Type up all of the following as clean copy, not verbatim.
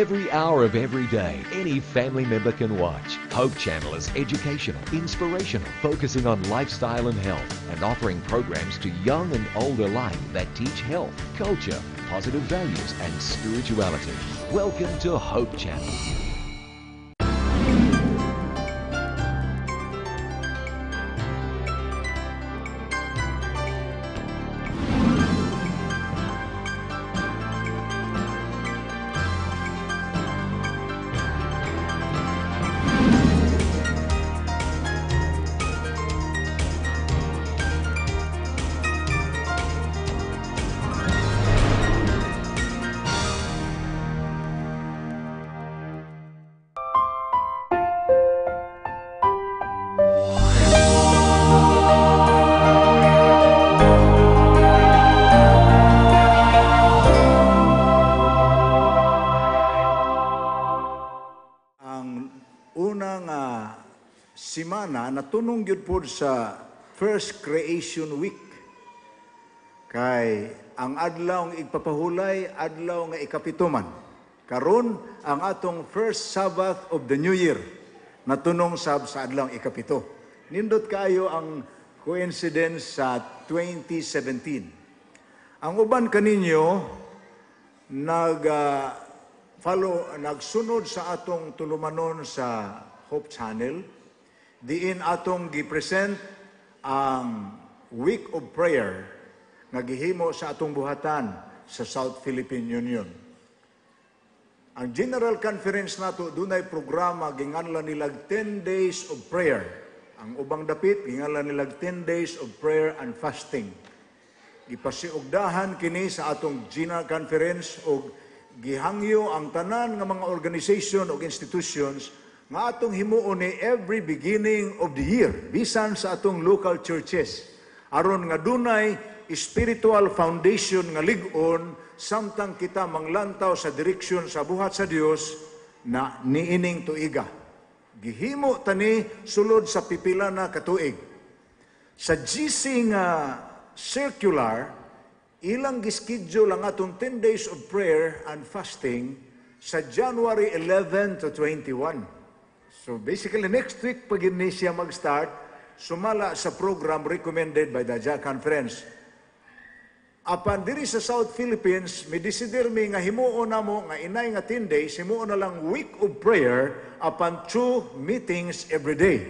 Every hour of every day, any family member can watch. Hope Channel is educational, inspirational, focusing on lifestyle and health, and offering programs to young and older alike that teach health, culture, positive values, and spirituality. Welcome to Hope Channel. Simana natunong gyud pod sa First Creation Week. Kay ang adlaw ng igpapahulay, adlaw nga ikapituman. Karon ang atong first Sabbath of the New Year natunong sa adlaw ng ikapito. Nindot kayo ang coincidence sa 2017. Ang uban kaninyo nagsunod sa atong tulumanon sa Hope Channel. Diin atong gipresent ang Week of Prayer nga gihimo sa atong buhatan sa South Philippine Union. Ang General Conference nato dunay programa ginganlan nilag 10 Days of Prayer. Ang ubang dapit ginganlan nilag 10 Days of Prayer and Fasting. Ipasiugdahan kini sa atong General Conference og gihangyo ang tanan nga mga organization o institutions nga atong himuon ni every beginning of the year, bisan sa atong local churches. Aron nga dunay spiritual foundation nga lig-on, samtang kita manglantaw sa direksyon sa buhat sa Dios na niining tuiga. Gihimo tani sulod sa pipila na katuig. Sa GC nga circular, ilang gischedule ang atong 10 days of prayer and fasting sa January 11 to 21. So basically, next week, pag ni siya mag-start, sumala sa program recommended by the JAC Conference. Apan diri sa South Philippines, may desider mi nga himuon na mo, nga inay nga 10 days, himuon na lang week of prayer, apan 2 meetings every day.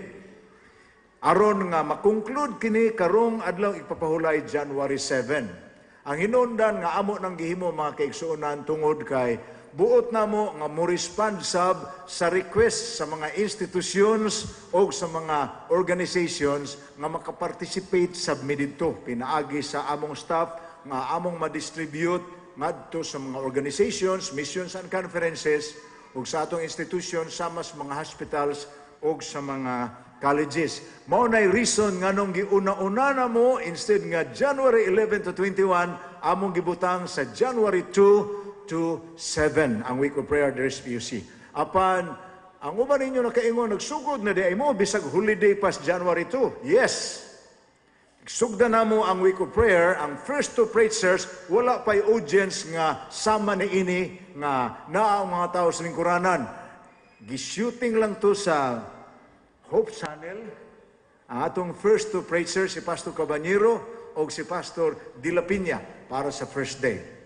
Aron nga makonclude kini karong adlaw ipapahulay January 7. Ang hinundan nga amo nang gihimo mga kaigsuonan tungod kay buot na mo nga mo-respond sab sa request sa mga institutions o sa mga organizations nga makaparticipate sa dito. Pinaagi sa among staff nga among ma-distribute ngadto sa mga organizations, missions and conferences o sa atong institutions sama sa mga hospitals o sa mga colleges. Mao nay reason nganong giuna-una na mo instead nga January 11 to 21 among gibutang sa January 2 to 7 ang Week of Prayer there is PUC. Apan ang uban ninyo nakaingon nagsugod na di ay mo bisag holiday pas January 2. Yes. Sugda na mo ang Week of Prayer, ang first two preachers wala pay audience nga sama ni ini nga naa ang mga tao sa lingkuranan. Gishooting lang to sa Hope Channel. Ang atong first two preachers si Pastor Cabanero o si Pastor Dilapina para sa first day.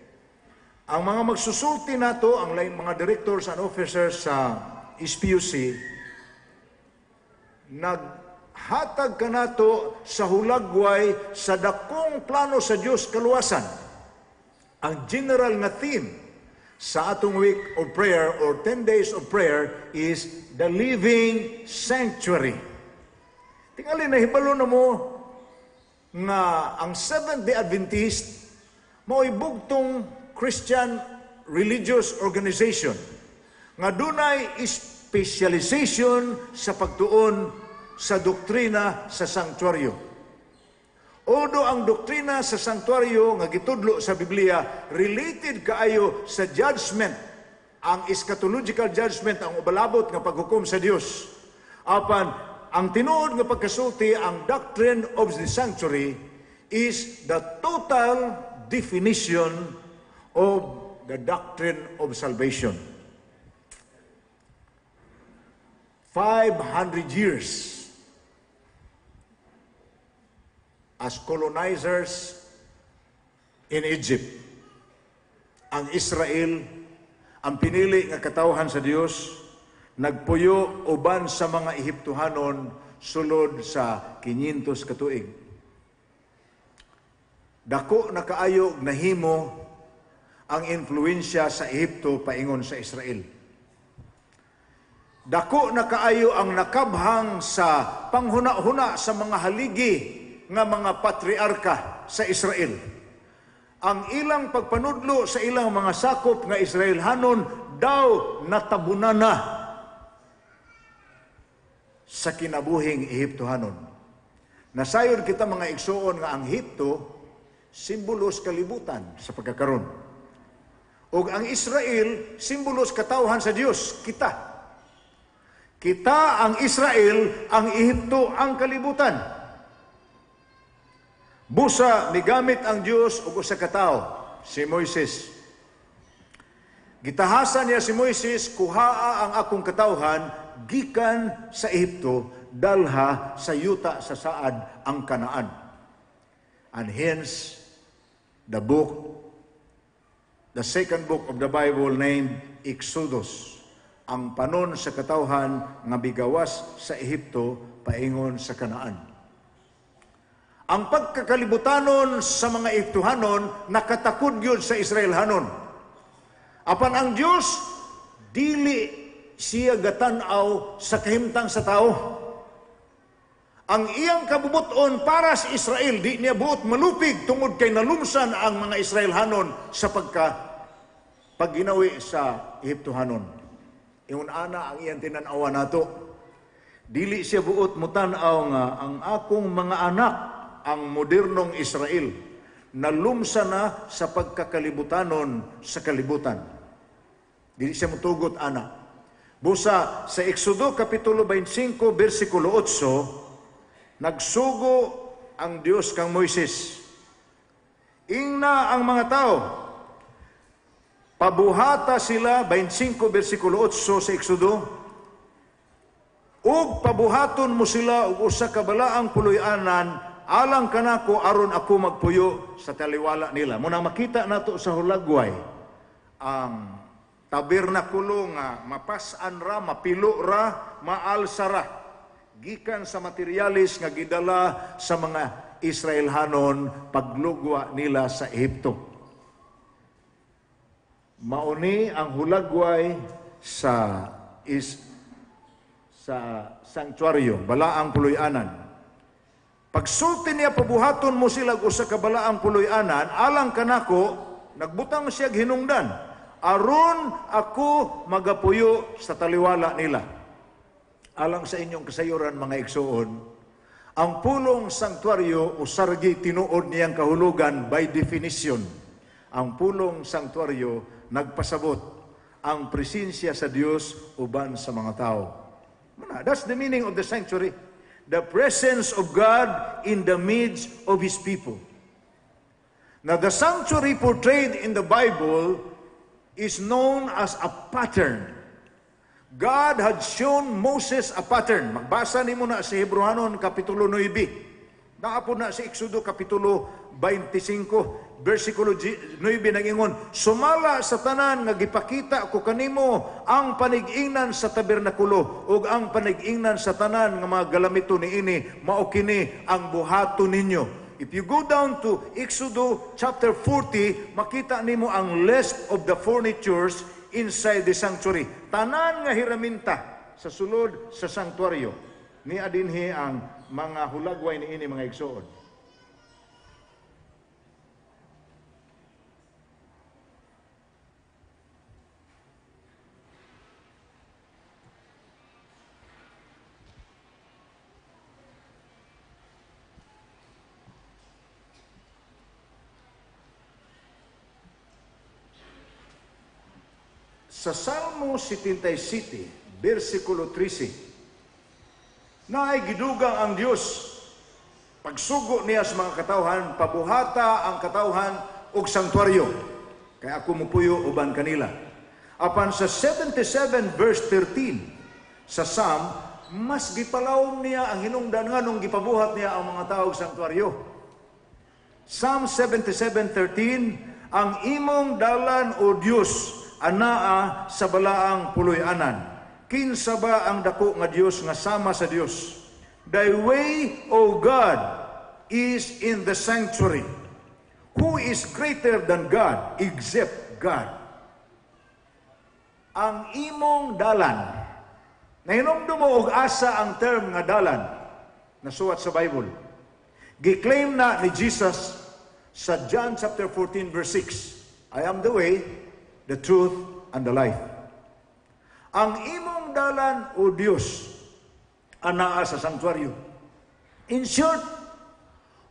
Ang mga magsusulti nato, ang mga directors and officers sa SPUC, naghatag ka nato sa hulagway sa dakong plano sa Diyos kaluwasan. Ang general nga theme sa atong Week of Prayer or 10 Days of Prayer is the Living Sanctuary. Tingali na hibalo na mo nga ang Seventh-day Adventist mao'y bugtong Christian religious organization nga dunay specialization sa pagtuon sa doktrina sa sanctuaryo. Although ang doktrina sa sanctuaryo nga gitudlo sa Biblia related kaayo sa judgment, ang eschatological judgment, ang ubalabot nga paghukom sa Dios. Apan ang tinuod nga pagkasulti, ang doctrine of the sanctuary is the total definition of the doctrine of salvation. 500 years as colonizers in Egypt. Ang Israel, ang pinili nga katawhan sa Dios, nagpuyo uban sa mga Ehiptohanon sulod sa 500 ka tuig. Dako na kaayo nahimo ang influensya sa Ehipto paingon sa Israel. Dako na kaayo ang nakabhang sa panghuna-huna sa mga haligi nga mga patriarka sa Israel. Ang ilang pagpanudlo sa ilang mga sakop nga Israelhanon daw natabunan na sa kinabuhing Ehiptohanon. Nasayod kita mga igsuon nga ang Ehipto simbolos kalibutan sa pagkakaron. Ug ang Israel simbolos katawhan sa Dios, kita. Kita ang Israel, ang Ehipto ang kalibutan. Busa migamit ang Dios ug usa ka tawo, si Moises. Gitahasan niya si Moises, kuhaa ang akong katawhan gikan sa Ehipto dalha sa yuta sa saad ang Kanaan. And hence the second book of the Bible named Exodus. Ang panon sa katawhan nga bigawas sa Ehipto paingon sa Kanaan. Ang pagkakalibutanon sa mga Ehiptohanon nakatakod yun sa Israelhanon. Apan ang Dios dili siya gatanaw sa kahimtang sa tao. Ang iyang kabubuton para sa Israel di niya buot malupig tungod kay nalumsan ang mga Israelhanon sa pagginawi sa Ehiptohanon. Ingon ana ang iyang tinan-awa nato. Dili siya buot mutan-aw nga ang akong mga anak, ang modernong Israel, nalumsa na sa pagkakalimutanon sa kalibutan. Dili siya mutugot ana. Busa sa Exodo kapitulo 25 bersikulo 8, nagsugo ang Dios kang Moises. Ingna ang mga tao, pabuhata sila, 25 bersikulo 8 sa Exodo, ug pabuhaton mo sila ug usa ka balaang puloy-anan alang kanako aron ako magpuyo sa taliwala nila. Munang makita nato sa hulagway ang tabernakulo nga mapas-an ra, mapilo ra, maalsa ra gikan sa materialis nga gidala sa mga Israelhanon paglugwa nila sa Ehipto. Mauni ang hulagway sa sanctuaryo, balaang puloy-anan. Pagsulti niya, pabuhaton mo sila usa ka balaang puloy-anan, alang kanako, nagbutang siya hinungdan, aron ako magapuyo sa taliwala nila. Alang sa inyong kasayuran, mga igsuon, ang pulong sanctuaryo usargi tinuod niyang kahulugan by definition. Ang pulong sanctuaryo nagpasabot ang presensya sa Dios uban sa mga tao. That's the meaning of the sanctuary. The presence of God in the midst of His people. Now, the sanctuary portrayed in the Bible is known as a pattern. God had shown Moses a pattern. Magbasa nimo na sa Hebrehanon kapitulo 9. Naapod na sa Exodo kapitulo 25, versikulo 9 nangingon, sumala sa tanan nga gipakita ko kanimo ang panig-ingnan sa tabernakulo ug ang panig-ingnan sa tanan nga mga galamito niini mao kini ang buhaton ninyo. If you go down to Exodo chapter 40, makita nimo ang list of the furnitures inside the sanctuary. Tanan nga hiraminta sa sulod sa sanctuaryo. Ni adinhi ang mga hulagway niini mga igsoon. Sa Salmo 77, versikulo 13, na ay gidugang ang Dios pagsugo niya sa mga katawhan, pabuhata ang katawhan og sanctuaryo. Kaya ako mupuyo uban kanila. Apan sa 77 verse 13, Sa Psalm, mas gipalawom niya ang hinungdan nga nung gipabuhat niya ang mga tao sa sanktuaryo. Psalm 77:13, ang imong dalan o Dios anaa sa balaang puloy-anan. Kinsa ba ang dako nga Dios nga sama sa Dios? Thy way, O God, is in the sanctuary. Who is greater than God except God? Ang imong dalan. Nahinomdom mo og asa ang term nga dalan nasuwat sa Bible. Giklaim na ni Jesus sa John chapter 14 verse 6, I am the way, the truth, and the life. Ang imong dalan o Dios anaa sa sanktuaryo. In short,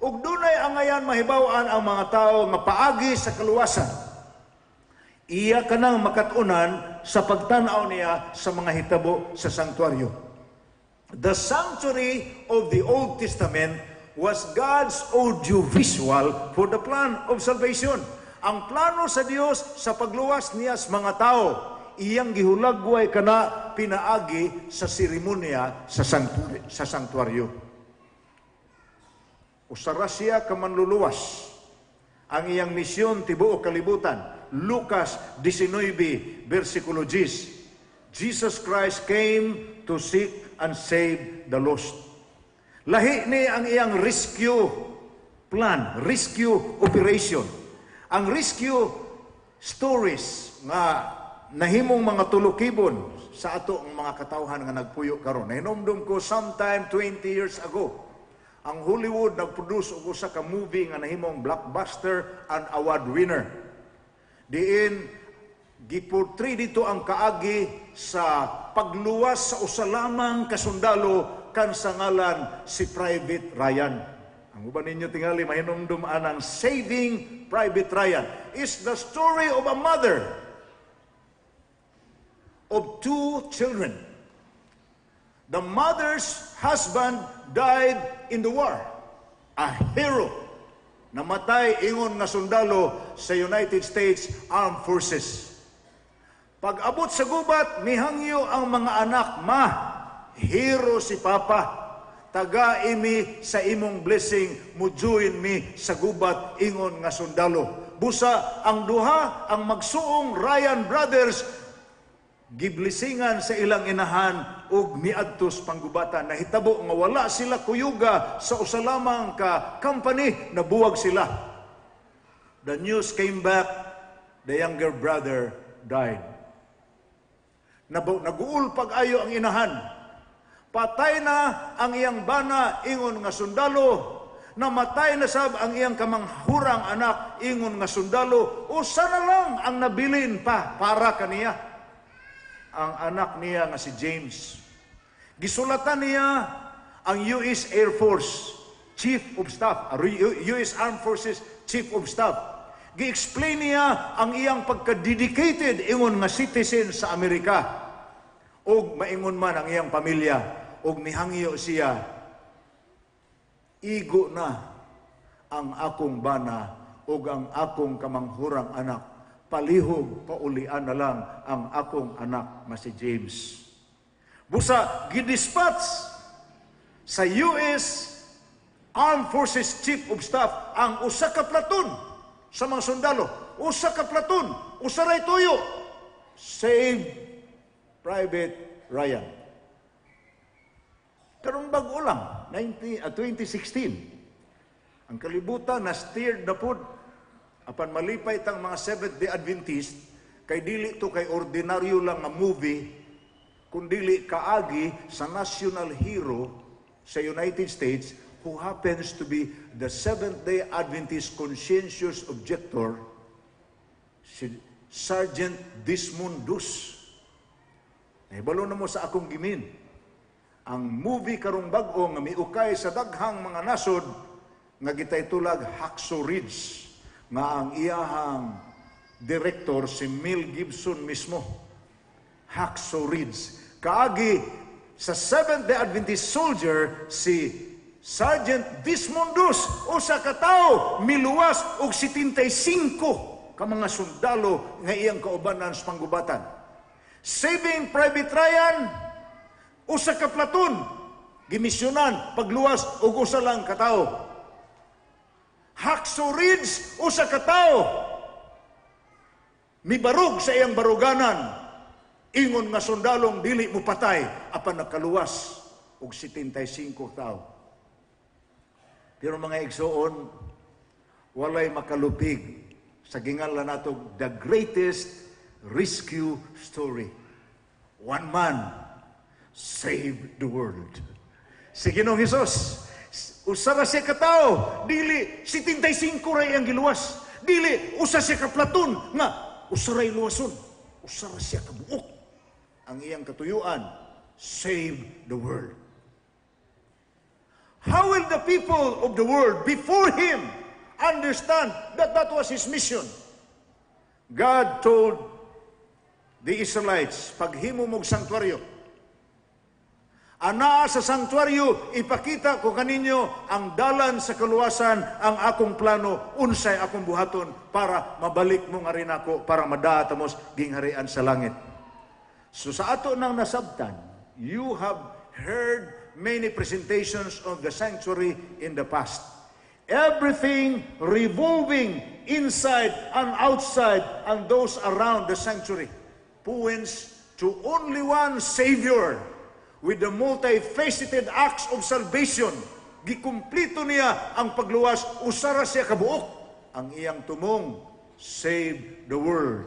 ug dunay angayan mahibaw-an ang mga tao nga paagi sa kaluwasan. Iya kanang makatunan sa pagtan-aw niya sa mga hitabo sa sanktuaryo. The sanctuary of the Old Testament was God's audiovisual for the plan of salvation. Ang plano sa Dios sa pagluwas niya sa mga tao, iyang gihulagway kana pinaagi sa seremonya sa sanktuaryo. Usara siya ka manluluwas. Ang iyang misyon tibuok kalibutan. Lucas 19, versikulo 10. Jesus Christ came to seek and save the lost. Lahi ni ang iyang rescue plan, rescue operation. Ang rescue stories nga nahimong mga tulukibon sa ato ang mga katawhan nga nagpuyo karon. Nahinomdom ko sometime 20 years ago, ang Hollywood nagproduce og usa ka movie nga nahimong blockbuster and award winner. Diin giportray dito ang kaagi sa pagluwas sa usa lamang kasundalo kan sa ngalan si Private Ryan. Ang uban ninyo tingali mahinumdum anang Saving Private Ryan is the story of a mother of 2 children. The mother's husband died in the war. A hero. Namatay ingon nga sundalo sa United States Armed Forces. Pag-abot sa gubat, mihangyo ang mga anak, ma, hero si Papa. Taga-imi sa imong blessing, mujuin mi sa gubat ingon nga sundalo. Busa ang duha, ang magsuong Ryan brothers, giblisingan sa ilang inahan ug niadtos panggubatan. Nahitabo nga wala sila kuyuga sa usa lamang ka company, nabuwag sila. The news came back, the younger brother died. Naguul pag-ayo ang inahan. Patay na ang iyang bana ingon nga sundalo. Namatay na sab ang iyang kamanghurang anak ingon nga sundalo. Usa na lang ang nabilin pa para kaniya. Ang anak niya nga si James. Gisulatan niya ang US Air Force Chief of Staff, US Armed Forces Chief of Staff. Gi-explain niya ang iyang pagka-dedicated ingon nga citizen sa Amerika. Og maingon man ang iyang pamilya, og mihangyo siya, igo na ang akong bana og ang akong kamanghurang anak. Palihog, paulian na lang ang akong anak na si James. Busa, gidispatch sa US Armed Forces Chief of Staff ang usa ka platon sa mga sundalo. Usa ka platon, usa ray tuyo. Save Private Ryan. Karong bag-o lang, 2016. Ang kalibutan na steered na pod apan malipay tang mga Seventh-day Adventist, kay dili to kay ordinaryo lang nga movie, kundili kaagi sa national hero sa United States who happens to be the Seventh-day Adventist conscientious objector, si Sergeant Dismundus. Nahibalo na mo sa akong gimin. Ang movie karong bag-o nga miukay sa daghang mga nasod nga gitaytulag Hacksaw Ridge, nga ang iyahang director si Mel Gibson mismo. Hacksaw Ridge. Kaagi sa Seventh-day Adventist soldier si Sergeant Dismundus, usa ka tawo miluwas og 75 ka mga sundalo nga iyang kaubanan sa panggubatan. Saving Private Ryan, Usa ka platon, gimisyonan, pagluwas, ug usa lang katao. Hacksaw Ridge, usa ka tao. Mibarog sa iyang baruganan. Ingon nga sundalong dili mo patay, apan nakaluwas og 75 tao. Pero mga igsoon, walay makalupig sa gingalan nato the greatest rescue story. One man saved the world. Si Ginoong Hesus, usa ra siya ka tao, dili 75 ray ang giluwas. Dili usa siya ka platon nga usa ray luwason. Usa ra siya ka buok. Ang iyang katuyuan, save the world. How will the people of the world before him understand that that was his mission? God told the Israelites, paghimo mong sanktuaryo, ana sa sanktuaryo, ipakita ko kaninyo ang dalan sa kaluwasan, ang akong plano, unsay akong buhaton para mabalik mo nga rin ako, para madaatamos gingharian sa langit. So sa ato nang nasabtan, you have heard many presentations of the sanctuary in the past. Everything revolving inside and outside and those around the sanctuary points to only one Savior with the multifaceted acts of salvation. Gikumplito niya ang pagluwas, usara siya kabuok. Ang iyang tumong, save the world,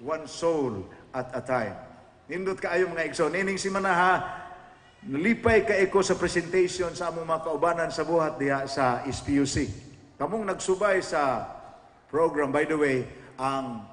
one soul at a time. Nindot kaayo mga igsoon. Nining si Manaha, nalipay ka eko sa presentation sa among mga kaubanan sa buhat diha sa SPUC. Kamong nagsubay sa program, by the way, ang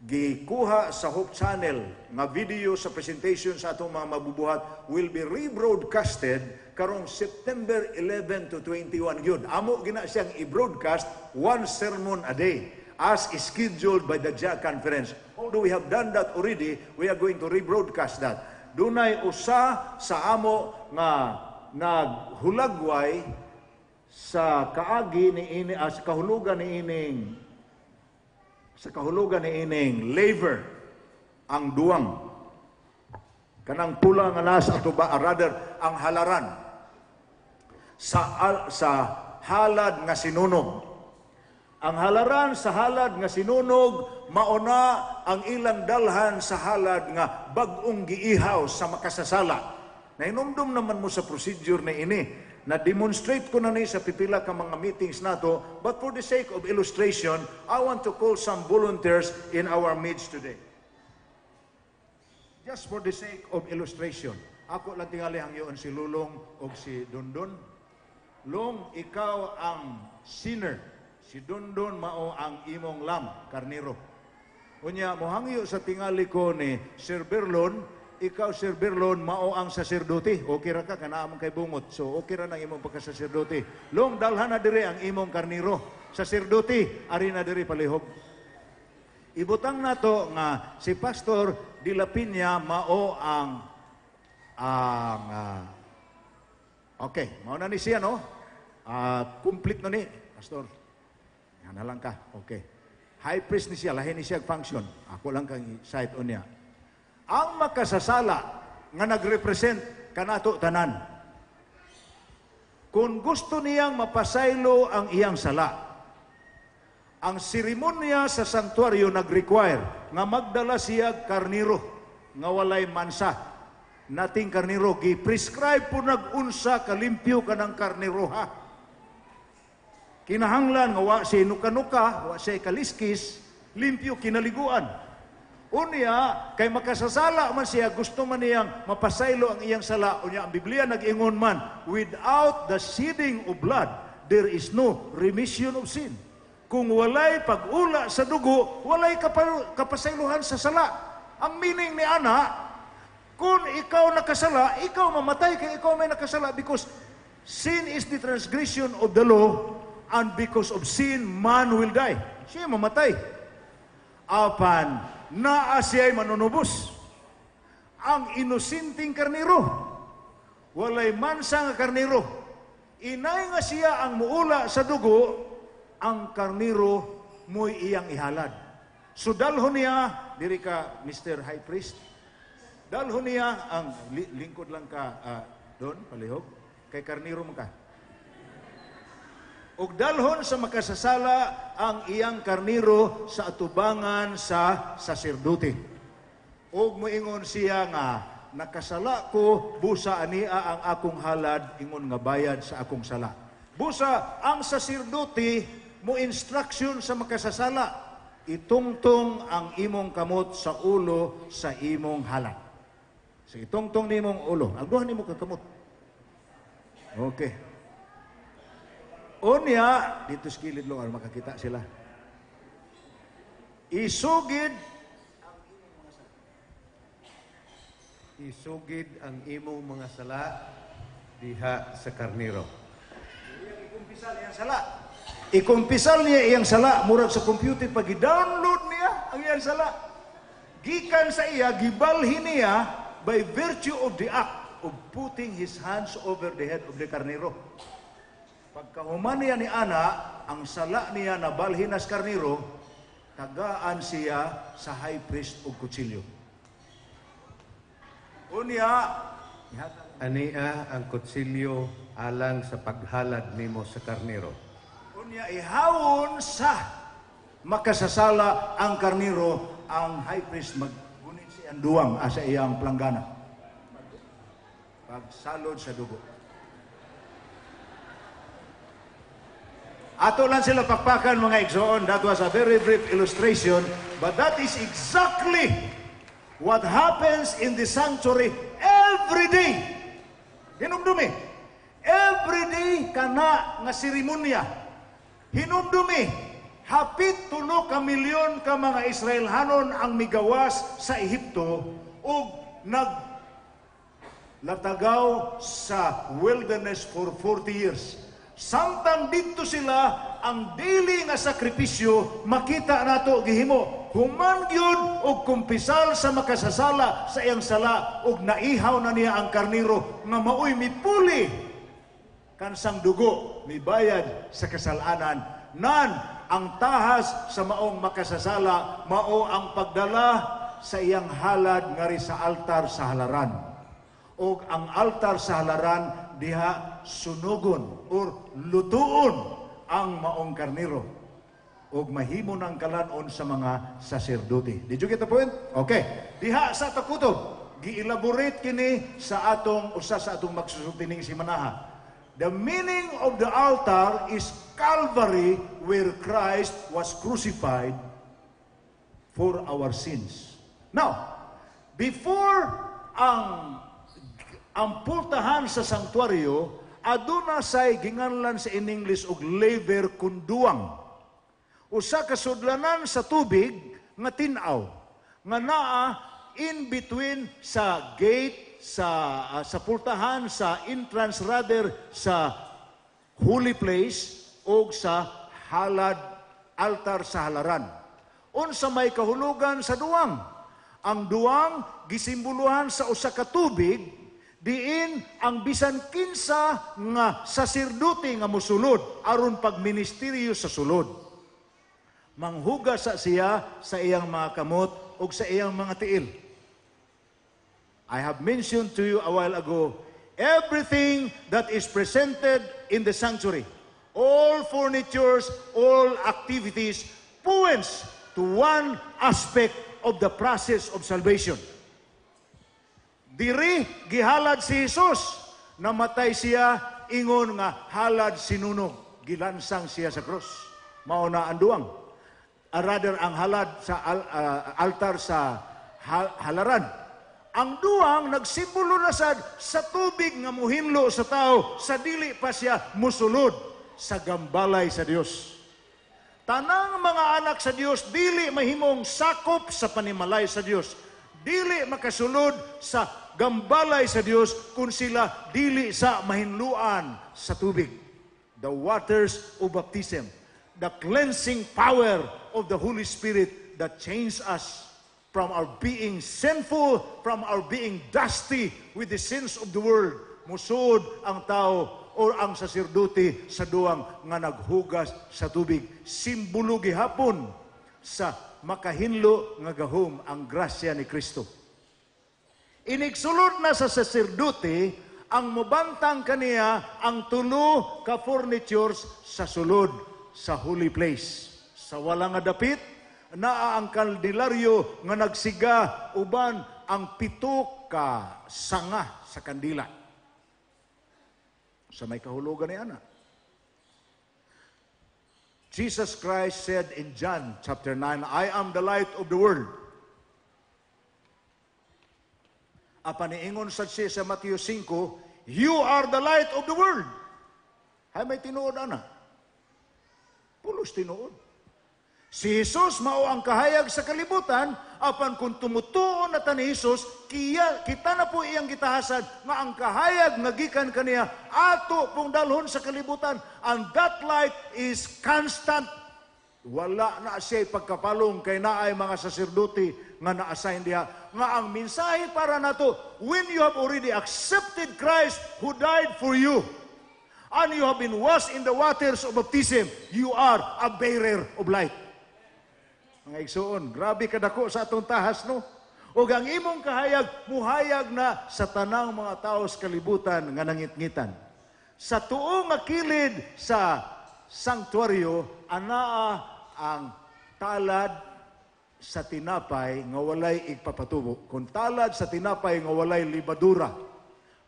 gikuha sa Hope Channel nga video sa presentation sa atong mga mabubuhat will be rebroadcasted karong September 11 to 21 yun. Amo gina siyang i-broadcast one sermon a day as scheduled by the JA Conference. Although we have done that already, we are going to rebroadcast that. Dunay usa sa amo nga naghulagway sa kaagi ni ini sa kahulugan ni ining laver ang duwang kanang pula nga nas ato ba rather ang halaran sa halad nga sinunog. Ang halaran sa halad nga sinunog, mauna ang ilang dalhan sa halad nga bag-ong giihaw sa makasasala. Nainumdum naman mo sa procedure na ini, na demonstrate ko na ni sa pipila ka mga meetings nato, but for the sake of illustration, I want to call some volunteers in our midst today. Just for the sake of illustration. Ako lang tingali ang iyon si Lulong o si Dundon. Long, ikaw ang sinner. Si Dundon mao ang imong lam, karniro. Unya, mohangyo sa tingali ko ni Sir Berlon, ikaw Sir Berlon mao ang saserdote. Okay ra ka, kanaamang kay bungot. So okay ra na imong pagkasaserdote. Long, dalhan na dire ang imong karniro. Saserdote, ari na dire palihog. Ibutang nato nga si Pastor Dilapinya mao ang okay, mao na ni siya, no? Complete na ni, Pastor. Yan lang ka. Okay. High priest ni siya, lahi ni siya function. Ako lang kang side on niya. Ang makasasala nga nagrepresent kanato tanan. Kung gusto niyang mapasaylo ang iyang sala, ang seremonya sa sanktuaryo nag-require nga magdala siya karniro nga walay mansa. Nating karniro, gi-prescribe po nag-unsa kalimpyo ka ng karniro ha. Kinahanglan nga wa siya nuka-nuka, wa siya kaliskis, limpyo kinaliguan. Unya, kay makasasala man siya, gusto man niyang mapasaylo ang iyang sala. Unya, ang Biblia nag-ingon man, without the shedding of blood, there is no remission of sin. Kung walay pag-ula sa dugo, walay kapasaylohan sa sala. Ang meaning ni Ana, kung ikaw nakasala, ikaw mamatay kay ikaw may nakasala because sin is the transgression of the law. And because of sin, man will die. Siya mamatay. Apan, naa siya'y manunubos. Ang inusinting karniro. Walay mansa nga karniro. Inay nga siya ang muula sa dugo, ang karniro mo'y iyang ihalad. So dalhon niya, diri ka, Mr. High Priest, Dalhon niya ang lingkod lang ka doon, palihog, kay karniro man ka. Ug dalhon sa makasasala ang iyang karniro sa atubangan sa saserdote. Ug moingon siya nga, nakasala ko, busa ania ang akong halad, ingon nga bayad sa akong sala. Busa, ang saserdote mo instruction sa makasasala, itungtong ang imong kamot sa ulo sa imong halad. So itungtong ni imong ulo, agduhan nimo kakamot. Okay. Unya, dito sa kilid lugar, makakita sila. Isugid ang imong mga sala diha sa karniro. Ikumpisal iyang sala. Ikumpisal niya iyang sala, murag sa computer, pag i-download niya ang iyang sala. Gikan sa iya, gibalhin niya by virtue of the act of putting his hands over the head of the karniro. Pagkahuman niya ni Ana, ang sala niya na balhin as karniro, tagaan siya sa high priest o kutsilyo. Unya, Ania ang kutsilyo alang sa paghalad nimo sa karniro. unya ihawon sa makasasala ang karniro, ang high priest maggunit siyang duwang sa iyang planggana. Pagsalod sa dugo. Ato lang sila pakpakan mga igsoon. That was a very brief illustration, but that is exactly what happens in the sanctuary every day. Hinumdumi. Every day kana nga seremonya. Hinumdumi. Hapit 3 ka milyon ka mga Israelhanon ang migawas sa Ehipto ug latagaw sa wilderness for 40 years. Samtang dito sila, ang daily nga sakripisyo, makita nato gihimo. Human gyud og kumpisal sa makasasala sa iyang sala, og naihaw na niya ang karniro, nga maoy mipuli. Kansang dugo, mibayad sa kasalanan. Nan, ang tahas sa maong makasasala, mao ang pagdala sa iyang halad ngari sa altar sa halaran. Og ang altar sa halaran, diha sunugon or lutuon ang maong karniro ug mahimo ng kalanon sa mga saserdote. Did you get the point? Okay. Diha sa takutob, gi-elaborate kini sa atong usa sa atong magsusultining simanaha. The meaning of the altar is Calvary, where Christ was crucified for our sins. Now, before ang pultahan sa sanktuaryo, aduna say ginganlan sa in English og laver kunduang. Usa ka sudlanan sa tubig nga tin-aw, nga naa in between sa gate sa pultahan, sa entrance rather sa holy place o sa halad altar sa halaran. Unsa may kahulugan sa duwang? Ang duwang gisimboluhan sa usa ka tubig diin ang bisan kinsa nga saserdote nga mosulod aron pagministeryo sa sulod. Manghugas sa siya sa iyang mga kamot ug sa iyang mga tiil. I have mentioned to you a while ago, everything that is presented in the sanctuary, all furnitures, all activities, points to one aspect of the process of salvation. Diri gihalad si Jesus, namatay siya, ingon nga halad sinunog, gilansang siya sa krus. Mao na ang duwang. Rather ang halad sa altar sa halaran. Ang duwang nagsimbolo na sa tubig nga muhinlo sa tao, sa dili pa siya musulod sa gambalay sa Dios. Tanang mga anak sa Dios dili mahimong sakop sa panimalay sa Dios. Dili makasulod sa gambalay sa Dios kung sila dili sa mahinluan sa tubig. The waters of baptism, the cleansing power of the Holy Spirit that change us from our being sinful, from our being dusty with the sins of the world. Musud ang tao o ang saserdote sa duwang nga naghugas sa tubig. Simbolo gihapon sa makahinlo nga gahom ang grasya ni Kristo. Inigsulod na sa saserdote ang mubantang kaniya ang tulo ka furnitures sa sulod sa holy place. Sa wala nga dapit, naa ang kaldilaryo nga nagsiga uban ang 7 ka sanga sa kandila. Sa may kahulugan ni ana. Jesus Christ said in John chapter 9, I am the light of the world. Apaniingon sa siya sa Matthew 5, you are the light of the world. Hay may tinuod ana. Pulos tinuod. Si Jesus mao ang kahayag sa kalibutan, apan kung tumutuon na ta ni Jesus, kita na po iyang gitahasan nga ang kahayag nga gikan kaniya ato pong dalhon sa kalibutan. And that light is constant. Wala na siya pagkapalong kay naay mga saserdote nga na-assign diha. Nga ang mensahe para nato, when you have already accepted Christ who died for you, and you have been washed in the waters of baptism, you are a bearer of light. Mga igsoon, grabe kadako sa atong tahas, no? O ang imong kahayag, muhayag na sa tanang mga tao sa kalibutan nga nangitngitan. Sa tuong nga kilid sa sanctuaryo, anaa ang talad sa tinapay nga walay igpapatubo. Kung talad sa tinapay nga walay libadura,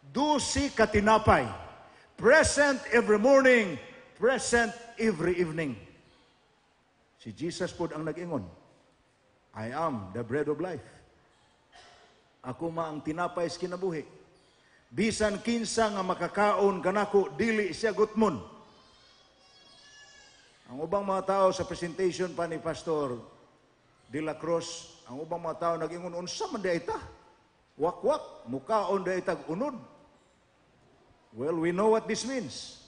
12 ka tinapay, present every morning, present every evening. Si Jesus po ang nag-ingon, I am the bread of life. Ako ma ang tinapay sa kinabuhi. Bisan kinsa nga makakaon kanako, dili siya gutmon. Ang ubang mga tao sa presentation pa ni Pastor De La Cruz, ang ubang mga tao nag-ingon, unsa man di ita? Wak-wak, mukaon di ita unod. Well, we know what this means.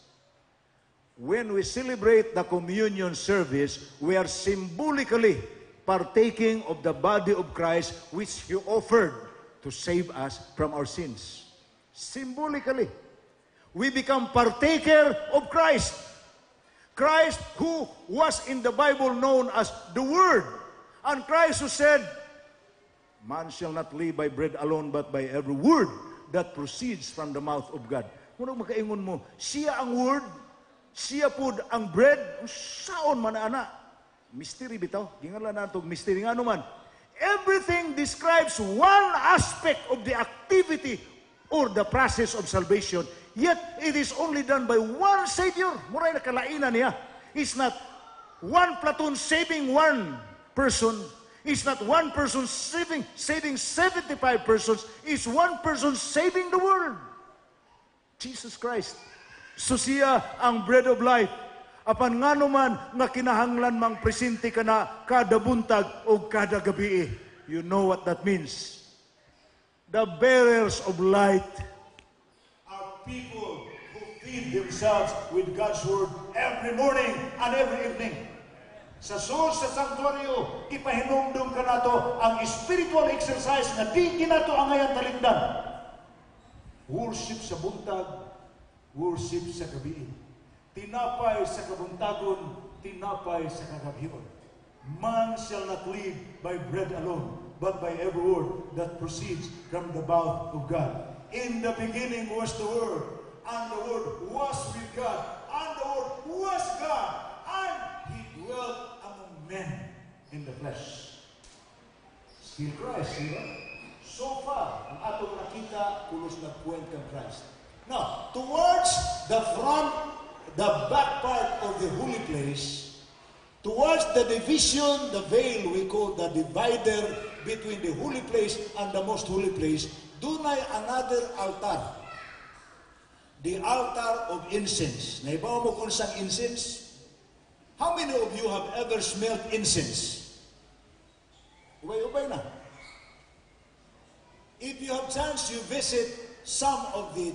When we celebrate the communion service, we are symbolically partaking of the body of Christ which He offered to save us from our sins. Symbolically. We become partaker of Christ. Christ who was in the Bible known as the Word. And Christ who said, man shall not live by bread alone but by every word that proceeds from the mouth of God. Kung makaingon mo, siya ang Word, siya po ang bread, saon man ana. Mystery bitaw. Gingalan na itong mystery. Nga naman, everything describes one aspect of the activity or the process of salvation. Yet, it is only done by one Savior. Muray na kalainan niya. It's not one platoon saving one person. It's not one person saving 75 persons. It's one person saving the world. Jesus Christ. So siya ang bread of life. Apan nga naman nga kinahanglan mang presente ka na kada buntag o kada gabi. You know what that means. The bearers of light are people who feed themselves with God's Word every morning and every evening. Sa soul sa sanctuaryo, ipahinumdum ka nato ang spiritual exercise na di kinato ang ngayon talingdan. Worship sa buntag, worship sa gabi. Tinapay sa kabuntagon, tinapay sa kagabion. Man shall not live by bread alone, but by every word that proceeds from the mouth of God. In the beginning was the Word, and the Word was with God, and the Word was God, and He dwelt among men in the flesh. Still Christ, di ba? So far, ang atong nakita, kulos na point kang Christ. Now, towards the front, the back part of the holy place, towards the division, the veil we call the divider between the holy place and the most holy place, dunay another altar. The altar of incense. Naibaw mo kung saan incense? How many of you have ever smelled incense? Ubay-ubay na. If you have chance, you visit some of the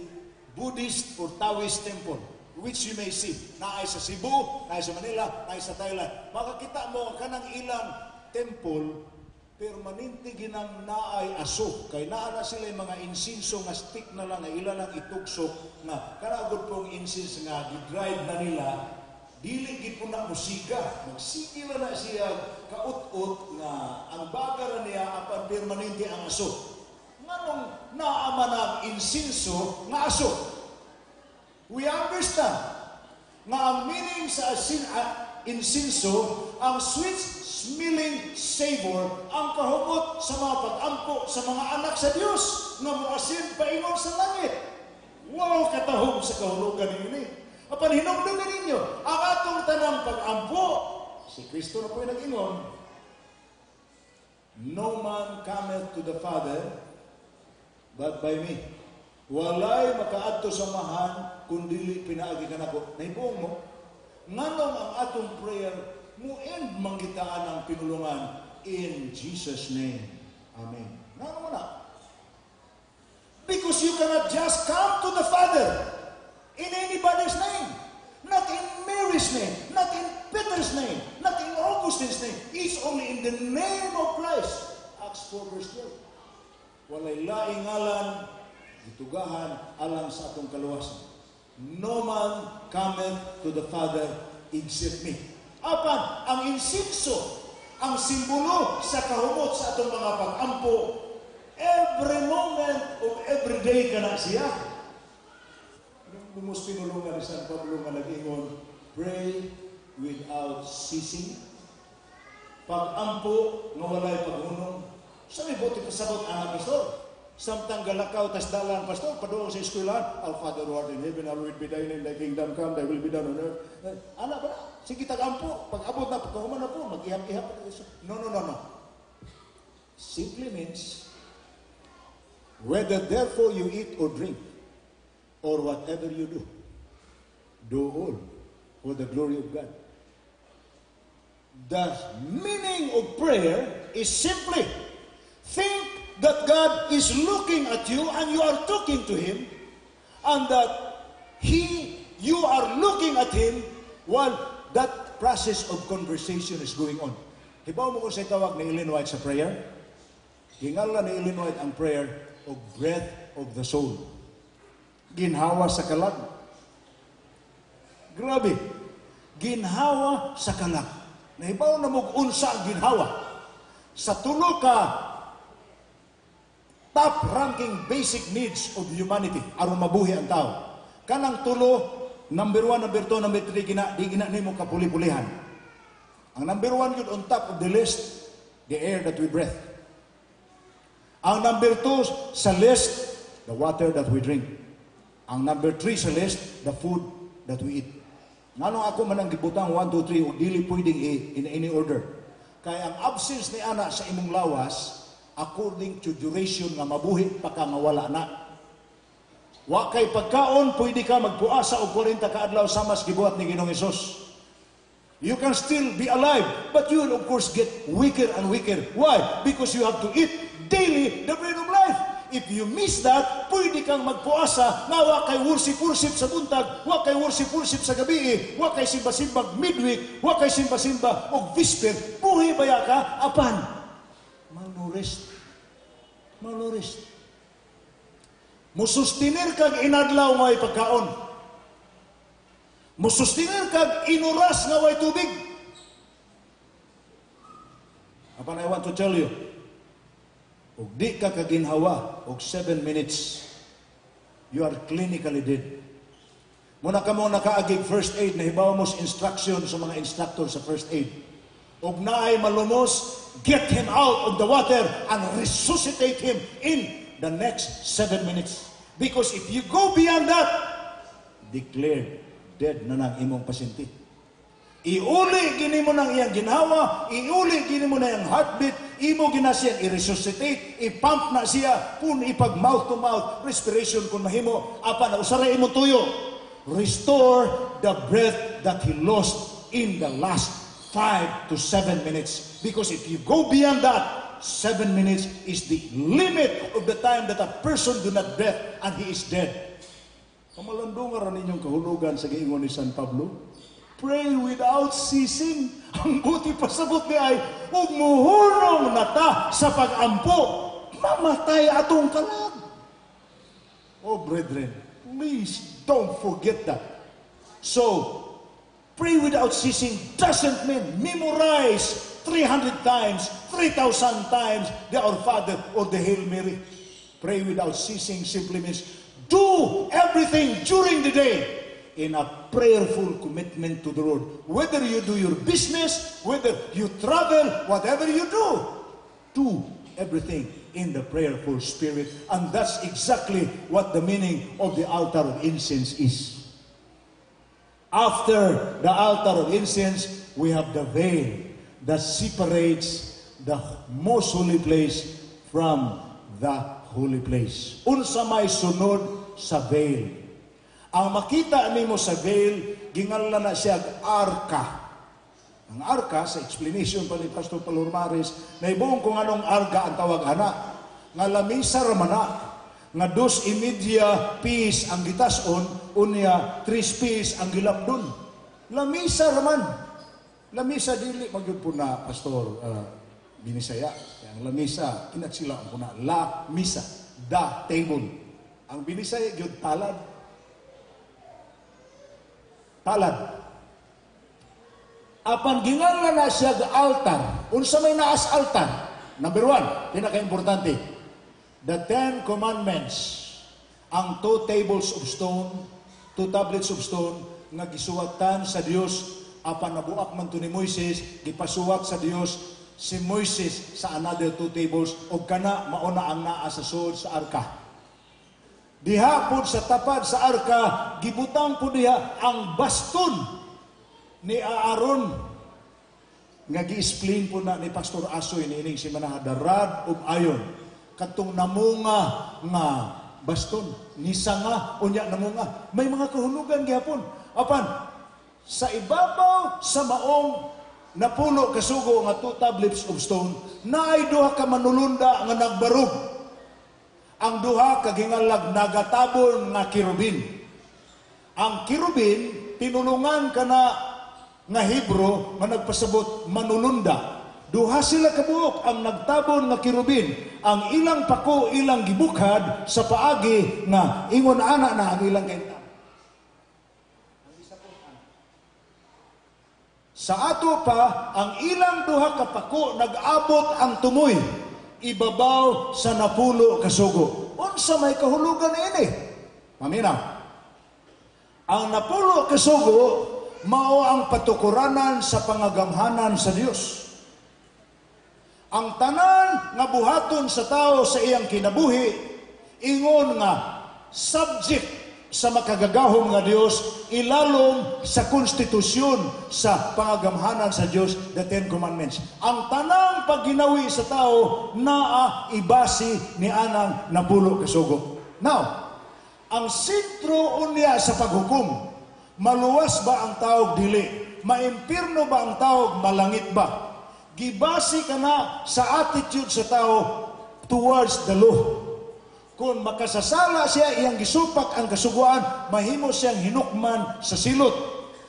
Buddhist or Taoist temple, which you may see. Naay sa Cebu, naay sa Manila, naay sa Thailand. Makakita mo kanang ilang temple, permanente ginang naay aso. Kay naa na sila yung mga insinso nga stick na lang, na ilan lang ituksok, na karagod pong incense nga, gi-drive na nila, dili gid po na musika. Magsigila na siya, kaut-ut, nga ang bagara niya, apan permanente ang aso. Nga nganong naama ng insinso nga aso. We understand nga ang meaning sa insinso, ang sweet-smelling savor, ang kahumot sa mga pag-ampo sa mga anak sa Dios nga moasin paingon sa langit. Wow, katahom sa kahulugan ninyo. Apan hinumdumin ninyo, ang atong tanang pag-ampo, si Kristo na po yung nag-ingon, no man cometh to the Father but by me. Walay makaadto sa mahan kundi pinaagi ka nako. Nahibuong mo, nganong ang atong prayer mo end manggitaan ang pinulungan in Jesus' name. Amen. Nganong mo na? Because you cannot just come to the Father in anybody's name. Not in Mary's name, not in Peter's name, not in Augustine's name. It's only in the name of Christ. Acts 4 verse 12. Walay laing ngalan, itugahan alang sa atong kaluwasan. No man cometh to the Father except me. Apan, ang insinso, ang simbolo sa kahumot sa atong mga pag-ampo, every moment of every day ka na siya. Lumos pinulungan ni San Pablo nga nag-ingon, pray without ceasing. Pag-ampo nga walay paghunong. Sabi buti kasabot ang pastor. Samtang galakaw tas dalan pastor, paduong sa eskwelahan, Our Father who art in heaven, hallowed be thy name, thy kingdom come, thy will be done on earth. Ana ba? Sige tag-ampo. Pag-abot na, pagkahuman na po, mag-ihap-ihap. No. Simply means, whether therefore you eat or drink, or whatever you do all for the glory of God. The meaning of prayer is simply think that God is looking at you and you are talking to Him, and that you are looking at Him while that process of conversation is going on. Hibaw mo kung sa tawag ni Ellen White sa prayer? Hingala ni Ellen White ang prayer of breath of the soul. Ginhawa sa kalag. Grabe. Ginhawa sa kalag. Nahibaw na mag-unsa ang ginhawa. Sa tulo ka top-ranking basic needs of humanity aron mabuhi ang tao. Kanang tulo, number 1, number 2, number 3, di gina nimo kapuli-pulihan. Ang number 1 yun on top of the list, the air that we breathe. Ang number 2 sa list, the water that we drink. Ang number 3 sa list, the food that we eat. Nganong ako man ang gibutang 1, 2, 3 o dili pwedeng in any order. Kaya ang absence ni ana sa imong lawas according to duration nga mabuhi pa ka nga wala na. Wa kay pagkaon pwede ka magpuasa og 40 ka adlaw sa mas gibuhat ni Ginoong Hesus. You can still be alive, but you will of course get weaker and weaker. Why? Because you have to eat daily the bread of life. If you miss that, pwede kang magpuasa nga wa kay worship sa buntag, wa kay worship sa gabi, wa kay simba-simba midweek, wa kay simba-simba og vesper. Buhi baya ka apan malnourished. Musustinir kag inadlaw nga pagkaon. Musustinir kag inuras nga way tubig. Apan I want to tell you, ug di ka kaginhawa og 7 minutes, you are clinically dead. Muna ka mo nakaagig first aid, nahibaw mo sa instruction sa mga instructor sa first aid. Ug naay malumos, get him out of the water and resuscitate him in the next 7 minutes. Because if you go beyond that, declared dead na nang imong pasyente. Iuli gini mo nang iyang ginhawa, iuli gini mo na iyang heartbeat, imo gina siya i-resuscitate, i-pump na siya, kung ipag mouth-to-mouth respiration kung mahimo, apa na usara imo tuyo. Restore the breath that he lost in the last 5 to 7 minutes. Because if you go beyond that, 7 minutes is the limit of the time that a person do not breathe and he is dead. Kamalandungan rin ninyong kahulugan sa giingon ni San Pablo. Pray without ceasing. Ang buti pasabot ni ay, ug muhunong nata sa pag-ampo, mamatay atong kalag. Oh, brethren, please don't forget that. So, pray without ceasing doesn't mean memorize 300 times, 3,000 times the Our Father or the Hail Mary. Pray without ceasing simply means do everything during the day in a prayerful commitment to the Lord. Whether you do your business, whether you travel, whatever you do everything in the prayerful spirit. And that's exactly what the meaning of the altar of incense is. After the altar of incense, we have the veil that separates the most holy place from the holy place. Unsa may sunod sa veil. Ang makita nimo sa veil, ginganlan na siya arka. Ang arka, sa explanation pa ni Pastor Palormares, naibong kung anong arka ang tawag ana. Nga lamisa ramana, nga 2.5 piece ang gitason, unya 3 piece ang gilapdon. Lamisa raman. Lamisa dili magyud po na Pastor Binisaya. Ang lamisa, kinat sila ang puna. La misa, the table. Ang Binisaya, yun talad. Talad. Apan ginganlan na siya ga altar. Unsa may naas altar? Number 1, pinaka-importante. The 10 Commandments. Ang 2 tables of stone, 2 tablets of stone, nga gisuwatan sa Dios. Apan nabuak man to ni Moises, gipasuwat sa Dios si Moises sa another 2 tables o kana mauna ang naa sa suod sa arka. Diha po sa tapad sa arka, gibutang po diha ang baston ni Aaron. Nga gi-explain po na ni Pastor Asoy ni ining si Manaha, the rod of iron. Katong namunga nga baston, nisanga, unya namunga. May mga kahulugan gihapon. Apan, sa ibabaw sa maong napuno kasugo nga 2 tablets of stone, naay duha ka manulunda nga nagbarug. Ang duha ka gingalag nagatabon nga kirubin. Ang kirubin tinulungan kana nga Hebro nga nagpasabot manulunda. Duha sila kabuok ang nagtabon nga kirubin. Ang ilang pako ilang gibukhad sa paagi nga ingon ana na ang ilang kainta. Sa ato pa, ang ilang duha ka pako nag-abot ang tumoy, ibabaw sa napulo kasugo. Unsa may kahulugan ini? Paminaw. Ang napulo kasugo, mao ang patukuranan sa pangagamhanan sa Dios. Ang tanan nga buhaton sa tao sa iyang kinabuhi, ingon nga subject sa makagagahom nga Dios, ilalom sa konstitusyon sa pangagamhanan sa Dios, the 10 Commandments. Ang tanang pagginawi sa tao naa ibasi ni anang napulo kasugo. Now, ang sentro unya sa paghukom, maluwas ba ang tawag dili? Maimpirno ba ang tawag malangit ba? Gibasi ka na sa attitude sa tao towards the law. Kung makasasala siya, iyang gisupak ang kasuguan, mahimo siyang hinukman sa silot.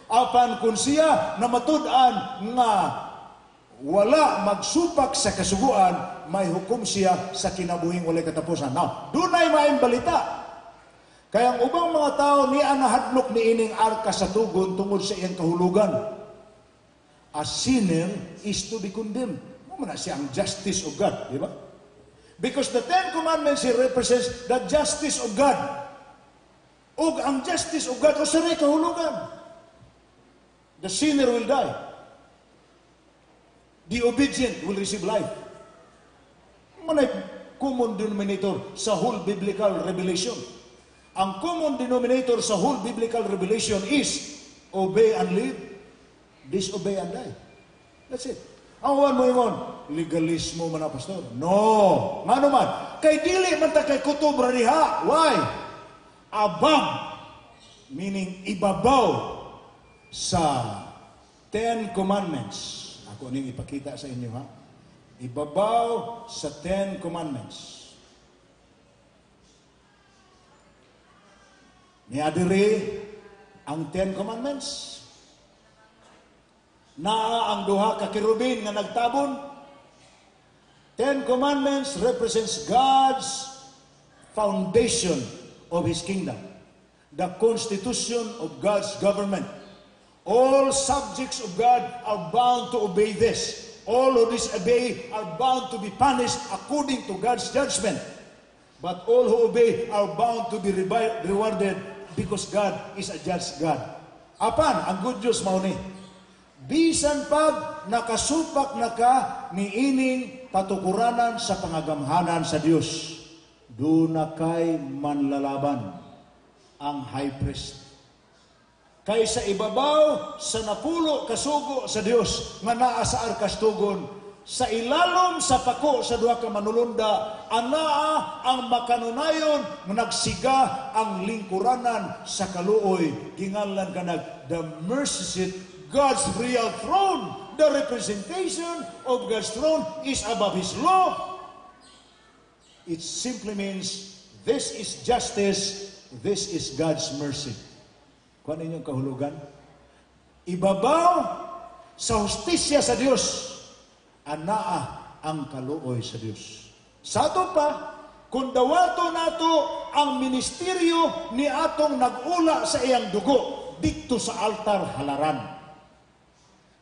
Apan kung siya namatud-an nga wala magsupak sa kasuguan, may hukom siya sa kinabuhing walay katapusan. Now, dunay maayong balita. Kaya ang ubang mga tao niya nahadlok ni ining arka sa tugon tungod sa iyang kahulugan. A sinner is to be condemned. Muna siya ang justice of God, di ba? Because the 10 Commandments here represents the justice of God. Ug ang justice of God, o saray kahulugan. The sinner will die. The obedient will receive life. Manay common denominator sa whole biblical revelation. Ang common denominator sa whole biblical revelation is obey and live, disobey and die. That's it. Ang uwan mo ingon, legalismo man na, pastor. No. Nga naman, kay dili man ta kay kutubra diha. Why? Above, meaning ibabaw sa 10 Commandments. Ako ning ipakita sa inyo, ha? Ibabaw sa 10 Commandments. Niadiri ang 10 Commandments. Naa ang duha ka kerubin nga nagtabon. 10 Commandments represents God's foundation of His kingdom. The constitution of God's government. All subjects of God are bound to obey this. All who disobey are bound to be punished according to God's judgment. But all who obey are bound to be rewarded because God is a just God. Apan, ang good news mao ni, bisan pag nakasupak na ka ni ining patukuranan sa pangagamhanan sa Dios, do na kay manlalaban ang high priest. Kay sa ibabaw sa napulo kasugo sa Dios nga naa sa arkastugon, sa ilalom sa pako sa duha ka manulunda, anaa ang makanunayon nga nagsiga ang lingkuranan sa kaluoy. Gingalan kanag the mercy seat, God's real throne. The representation of God's throne is above His law. It simply means this is justice, this is God's mercy. Kuan inyong kahulugan? Ibabaw sa hustisya sa Dios, anaa ang kaluoy sa Dios. Sa ato pa, kung dawato nato ang ministeryo ni atong nag-ula sa iyang dugo dito sa altar halaran.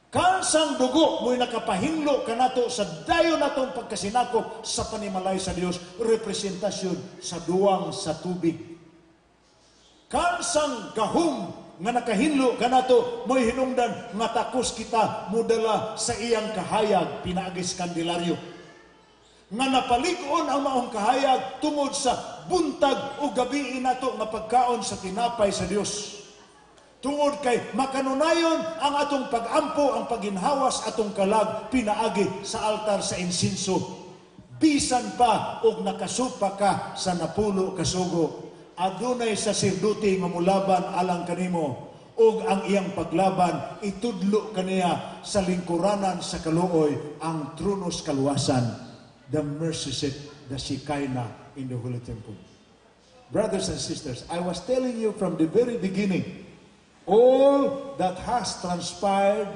Kansang dugo mo'y nakapahinglo kanato sa dayon natong pagkasinakop sa panimalay sa Dios, representasyon sa duwang sa tubig. Kansang gahom nga nakahinlo kanato mo'y hinungdan nga takos kita mudala sa iyang kahayag pinaagis kandilaryo. Nga napaligon ang maong kahayag tungod sa buntag o gabi nato nga pagkaon sa tinapay sa Dios. Tungod kay makanunayon ang atong pagampo, ang paginhawas atong kalag pinaagi sa altar sa insinso. Bisan pa og nakasupa ka sa napulo kasugo, adunay saserdote nga mulaban alang kanimo, og ang iyang paglaban itudlo kaniya sa lingkuranan sa kaluoy, ang tronos kaluwasan, the mercy seat, the Shekinah in the Holy Temple. Brothers and sisters, I was telling you from the very beginning, all that has transpired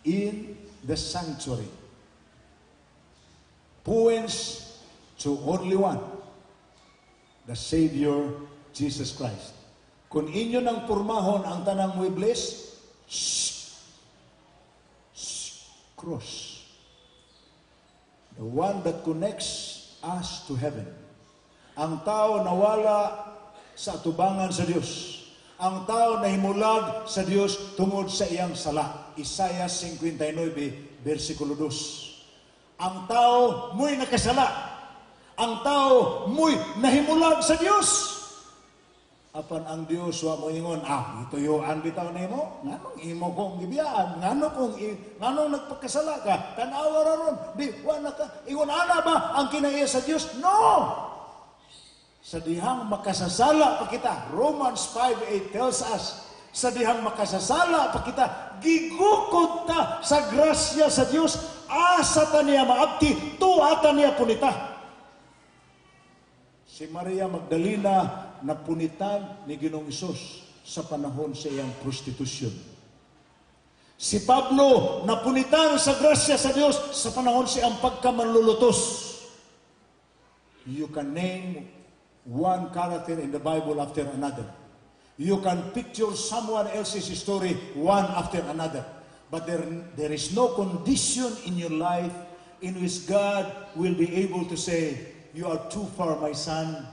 in the sanctuary points to only one, the Savior, Jesus Christ. Kung inyo nang purmahon ang tanang muebles, cross. The one that connects us to heaven. Ang tao nawala sa atubangan sa Diyos. Ang tao na himulag sa Dios tungod sa iyang sala. Isaiah 59, versikulo 2. Ang tao mo'y nakasala. Ang tao mo'y nahimulag sa Dios. Apan ang Dios wa mo ingon, ituyuan bitaw nimo, nganong imo kong gibiyaan, nganong nagpagkasala ka, tanawa ra ron, di wa na ka, ingon ana ba ang kinaiya sa Dios? No! Sa dihang makasasala pa kita, Romans 5:8 tells us, sa dihang makasasala pa kita, gigukod ta sa grasya sa Dios, asa ta niya maabti, tuata niya punita. Si Maria Magdalena napunitan ni Ginoong Hesus sa panahon sa iyang prostitusyon. Si Pablo napunitan sa grasya sa Dios sa panahon sa iyang pagkamanlulutos. You can name one character in the Bible after another. You can picture someone else's story one after another. But there is no condition in your life in which God will be able to say, you are too far, my son.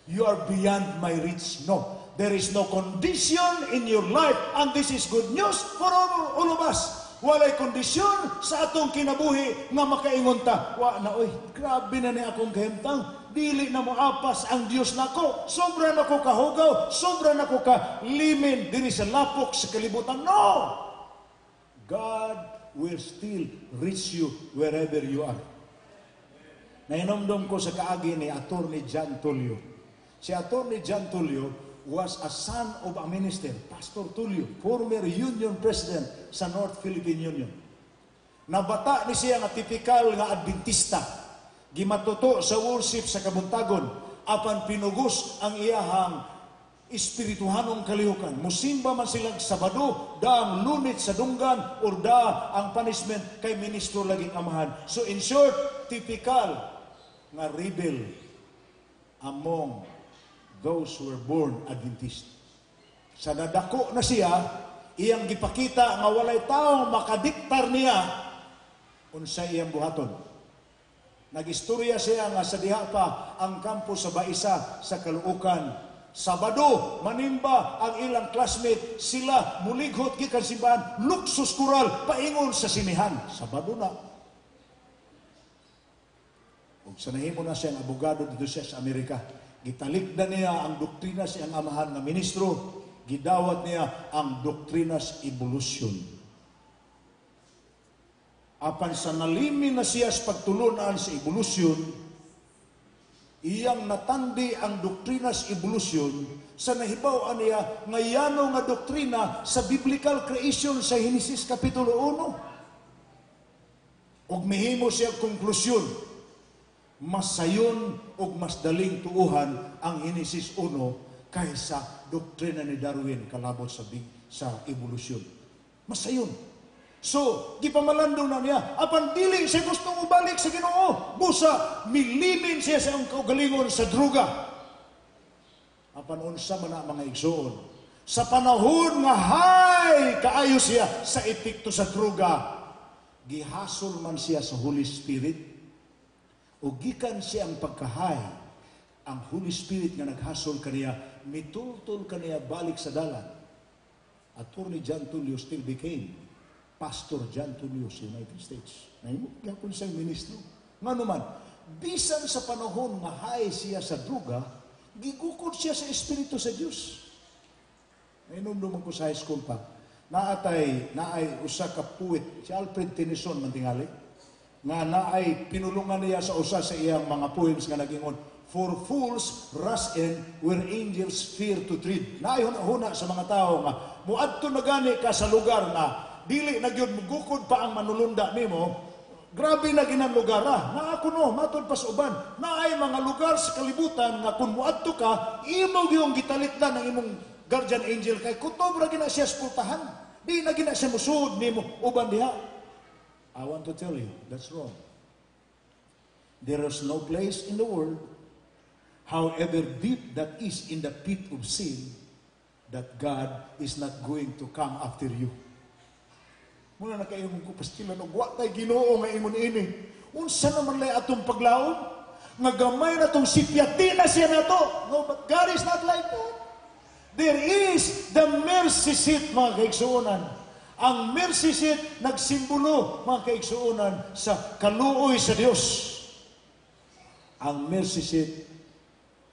You are beyond my reach. No. There is no condition in your life. And this is good news for all of us. Walay kondisyon sa atong kinabuhi nga makaingon ta, wa na oy, grabe na ni akong kahimtang, dili na mo apas ang Dios nako, sobra na ko kahugaw, sobra na ko ka limin diri sa lapok sa kalibutan. No! God will still reach you wherever you are. Nainomdom ko sa kaagi ni Attorney John Tulio. Si Attorney John Tulio was a son of a minister, Pastor Tulio, former Union President sa North Philippine Union. Nabata ni siya nga tipikal nga Adventista. Gimatuto sa worship sa kabuntagon, apan pinugos ang iyahang espirituhanong kalihukan. Musimba man silang Sabado, daang Lunes sa dunggan, or da ang punishment kay ministro laging amahan. So in short, typical nga rebel among those who were born Adventist. Sa nadako na siya, iyang gipakita nga walay taong makadiktar niya unsay iyang buhaton. Nagistorya siya nga sa diha pa ang kampo sa Baisa sa Caloocan. Sabado, manimba ang ilang classmate, sila mulighot gikan simbahan, luksus kural, paingon sa sinihan. Sabado na. Ug sa nahimo na siyang abogado dito siya sa Amerika, gitalikdan niya ang doktrina siyang amahan nga ministro, gidawat niya ang doktrinas evolution. Apan sa nalimi na siya sa pagtulunan sa evolution, iyang natandi ang doktrinas evolution sa nahibaw niya ngayano nga doktrina sa biblical creation sa Genesis Kapitulo 1. Ug mihimo siya konklusyon, mas sayon ug mas daling tuuhan ang Genesis 1 kaysa doktrina ni Darwin kalabot sa evolution. Mas sayon. So, gipamalandong na niya, apan dili siya gustong ubalik sa Ginoo. Busa, milimin siya sa kaugalingon sa druga. Apan unsa man na mga igsoon. Sa panahon nga hay kaayo siya sa epekto sa druga, gihasol man siya sa Holy Spirit, o gikan siya ang pagkahay, ang Holy Spirit nga naghasol kaniya, mitultol kaniya balik sa dalan. Attorney John Tulio still became Pastor John Tulio sa United States. Gapon siyang ministro. Nga naman, bisan sa panahon nga hay siya sa druga, gigukod siya sa Espiritu sa Diyos. Ngayon naman ko sa high school pa, naay usa ka puwit, si Alfred Tennyson mantingali, nga naay pinulungan niya sa usa sa iyang mga poems nga nagingon, "For fools rush in where angels fear to tread." Naay huna sa mga tao nga, muadto na gani ka sa lugar na dili na gyud mugukod pa ang manulunda nimo, grabe na ginang lugar na ako no matod pa sa uban na ay mga lugar sa kalibutan nga kung muadto ka imo gyung gitalikdan ng imong guardian angel kay kutob ra gina siya spultahan, di na gina siya musuod nimo uban diha. I want to tell you, that's wrong. There is no place in the world, however deep that is in the pit of sin, that God is not going to come after you. Muna na kayo mong kupastilan, wa tay Ginoo nga imon ini. Unsa naman lay atong paglaom? Nga gamay na tong sipyati na siya na to. No, but God is not like that. There is the mercy seat, mga kaigsuonan. Ang mercy seat nagsimbolo, mga kaigsuonan, sa kaluoy sa Dios. Ang mercy seat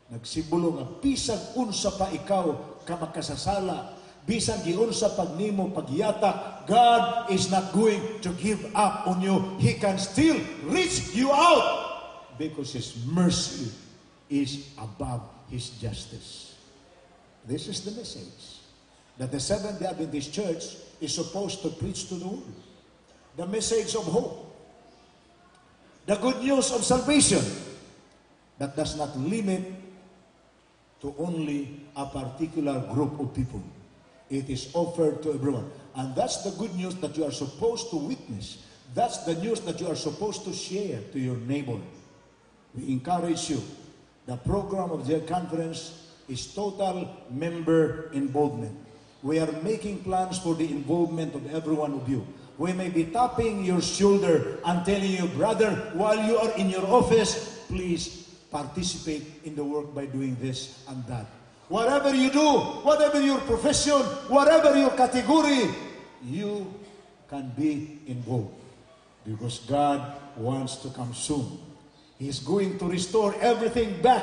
nagsimbolo nga bisag unsa pa ikaw ka makasasala, bisag giunsa pag nimo pagyata, God is not going to give up on you. He can still reach you out because His mercy is above His justice. This is the message that the Seventh-day Adventist Church is supposed to preach to the world. The message of hope. The good news of salvation that does not limit to only a particular group of people. It is offered to everyone. And that's the good news that you are supposed to witness. That's the news that you are supposed to share to your neighbor. We encourage you. The program of the conference is total member involvement. We are making plans for the involvement of every one of you. We may be tapping your shoulder and telling you, brother, while you are in your office, please participate in the work by doing this and that. Whatever you do, whatever your profession, whatever your category, you can be involved. Because God wants to come soon. He's going to restore everything back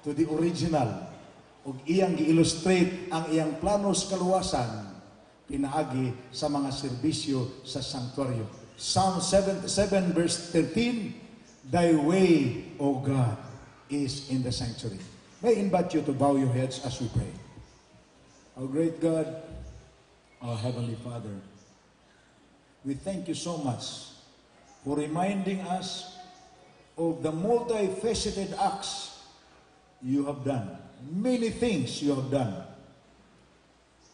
to the original. Ug iyang gi-illustrate ang iyang plano sa kaluwasan pinaagi sa mga serbisyo sa sanctuaryo. Psalm 77 verse 13, Thy way, O God, is in the sanctuary. May I invite you to bow your heads as we pray. Our great God, our Heavenly Father, we thank you so much for reminding us of the multifaceted acts you have done. Many things you have done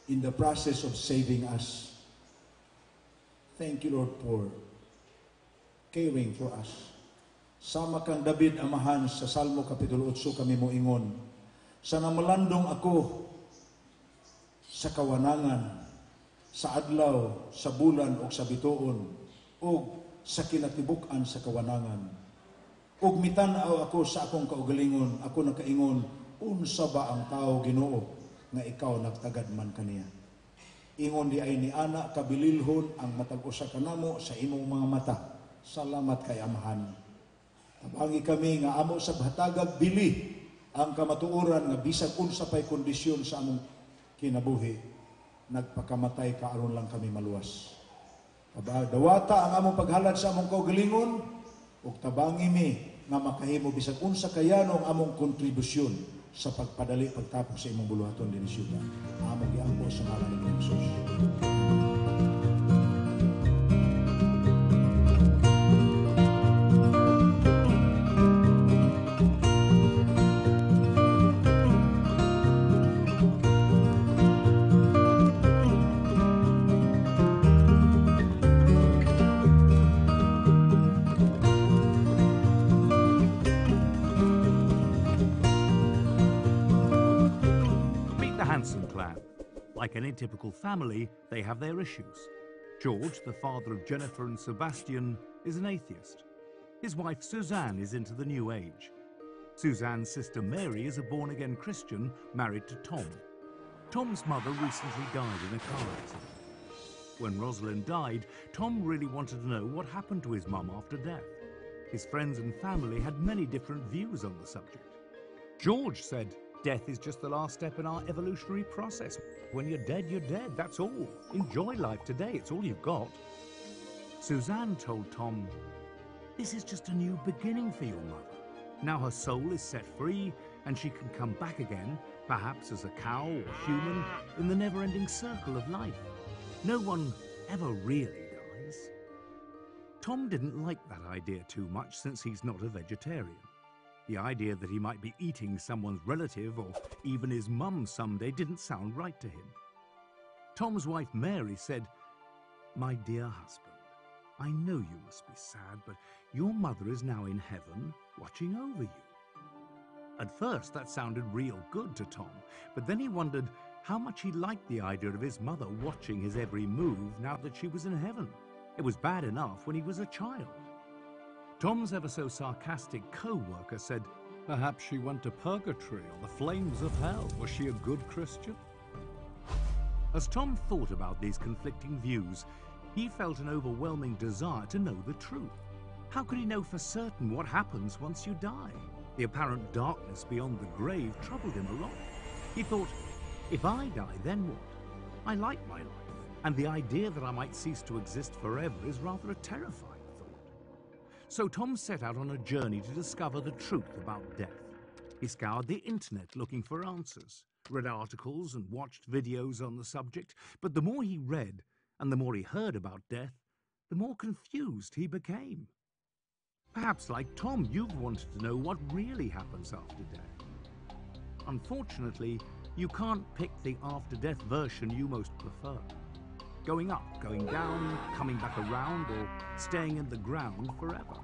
in the process of saving us. Thank you, Lord, for caring for us. Sama kang David amahan sa Salmo Kapitulo 8 kami mo ingon, sa namalandong ako sa kawanangan, sa adlaw, sa bulan o sa bituon, o sa kinatibuk-an sa kawanangan. Ug mitan-aw ako sa akong kaugalingon, ako nakaingon, unsa ba ang tao Ginoo nga ikaw nagtagad man kaniya? Ingon di ay ni ana kabililhon ang matag usa kanamo sa imong mga mata. Salamat kay Amahan. Tabangi kami nga amo sa hatagag bili ang kamatuoran nga bisag unsa pay kondisyon sa among kinabuhi, nagpakamatay kaaron lang kami maluwas. Dawata ang among paghalad sa among kaugalingon, ug tabangi mi nga makahimo bisag unsa kayano ang among kontribusyon sa pagpadali pagtapos sa imong buluhaton dinhi syudad. Among giangko sa ngalan ni Jesus. Like any typical family, they have their issues. George, the father of Jennifer and Sebastian, is an atheist. His wife Suzanne is into the New Age. Suzanne's sister Mary is a born-again Christian married to Tom. Tom's mother recently died in a car accident. When Rosalind died, Tom really wanted to know what happened to his mum after death. His friends and family had many different views on the subject. George said, "Death is just the last step in our evolutionary process. When you're dead, that's all. Enjoy life today, it's all you've got." Suzanne told Tom, "This is just a new beginning for your mother. Now her soul is set free and she can come back again, perhaps as a cow or human, in the never-ending circle of life. No one ever really dies." Tom didn't like that idea too much since he's not a vegetarian. The idea that he might be eating someone's relative or even his mum someday didn't sound right to him. Tom's wife Mary said, "My dear husband, I know you must be sad, but your mother is now in heaven watching over you." At first that sounded real good to Tom, but then he wondered how much he liked the idea of his mother watching his every move now that she was in heaven. It was bad enough when he was a child. Tom's ever-so-sarcastic co-worker said, "Perhaps she went to purgatory or the flames of hell. Was she a good Christian?" As Tom thought about these conflicting views, he felt an overwhelming desire to know the truth. How could he know for certain what happens once you die? The apparent darkness beyond the grave troubled him a lot. He thought, if I die, then what? I like my life, and the idea that I might cease to exist forever is rather a terrifying. So Tom set out on a journey to discover the truth about death. He scoured the internet looking for answers, read articles and watched videos on the subject, but the more he read and the more he heard about death, the more confused he became. Perhaps like Tom, you've wanted to know what really happens after death. Unfortunately, you can't pick the after-death version you most prefer. Going up, going down, coming back around, or staying in the ground forever.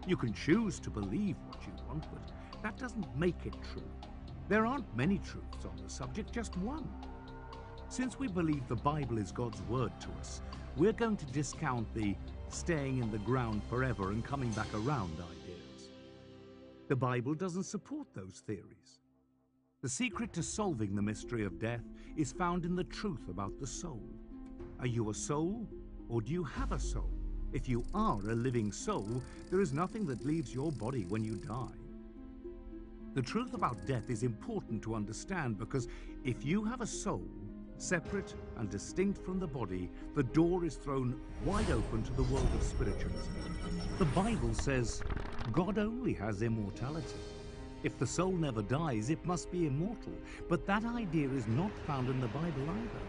You can choose to believe what you want, but that doesn't make it true. There aren't many truths on the subject, just one. Since we believe the Bible is God's word to us, we're going to discount the staying in the ground forever and coming back around ideas. The Bible doesn't support those theories. The secret to solving the mystery of death is found in the truth about the soul. Are you a soul, or do you have a soul? If you are a living soul, there is nothing that leaves your body when you die. The truth about death is important to understand because if you have a soul, separate and distinct from the body, the door is thrown wide open to the world of spiritualism. The Bible says God only has immortality. If the soul never dies, it must be immortal, but that idea is not found in the Bible either.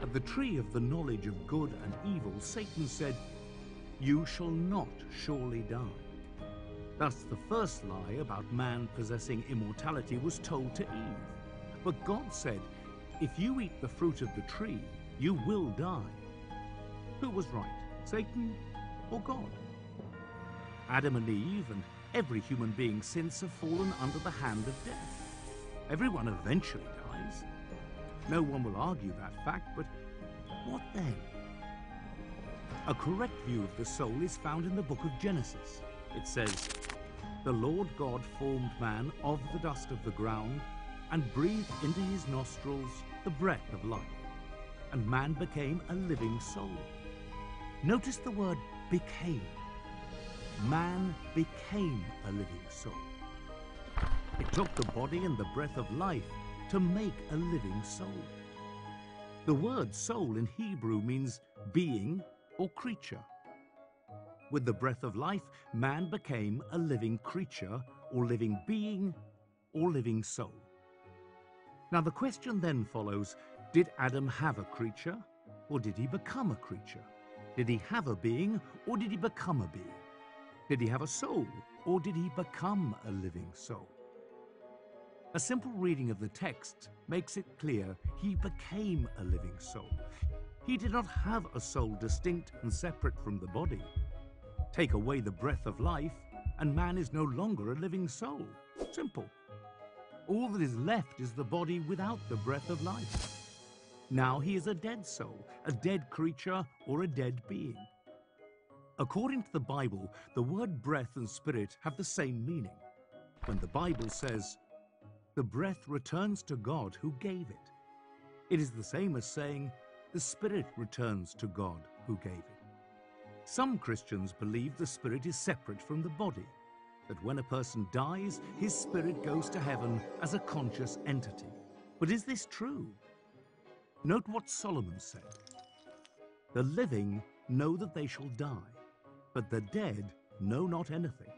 At the tree of the knowledge of good and evil, Satan said, "You shall not surely die." Thus the first lie about man possessing immortality was told to Eve. But God said, "If you eat the fruit of the tree, you will die." Who was right, Satan or God? Adam and Eve and every human being since have fallen under the hand of death. Everyone eventually dies. No one will argue that fact, but what then? A correct view of the soul is found in the book of Genesis. It says, "The Lord God formed man of the dust of the ground and breathed into his nostrils the breath of life, and man became a living soul." Notice the word became. Man became a living soul. It took the body and the breath of life to make a living soul. The word soul in Hebrew means being or creature. With the breath of life, man became a living creature or living being or living soul. Now the question then follows, did Adam have a creature or did he become a creature? Did he have a being or did he become a being? Did he have a soul or did he become a living soul? A simple reading of the text makes it clear he became a living soul. He did not have a soul distinct and separate from the body. Take away the breath of life, and man is no longer a living soul. Simple. All that is left is the body without the breath of life. Now he is a dead soul, a dead creature, or a dead being. According to the Bible, the word breath and spirit have the same meaning. When the Bible says, "The breath returns to God who gave it," it is the same as saying, "The spirit returns to God who gave it." Some Christians believe the spirit is separate from the body, that when a person dies, his spirit goes to heaven as a conscious entity. But is this true? Note what Solomon said. "The living know that they shall die, but the dead know not anything.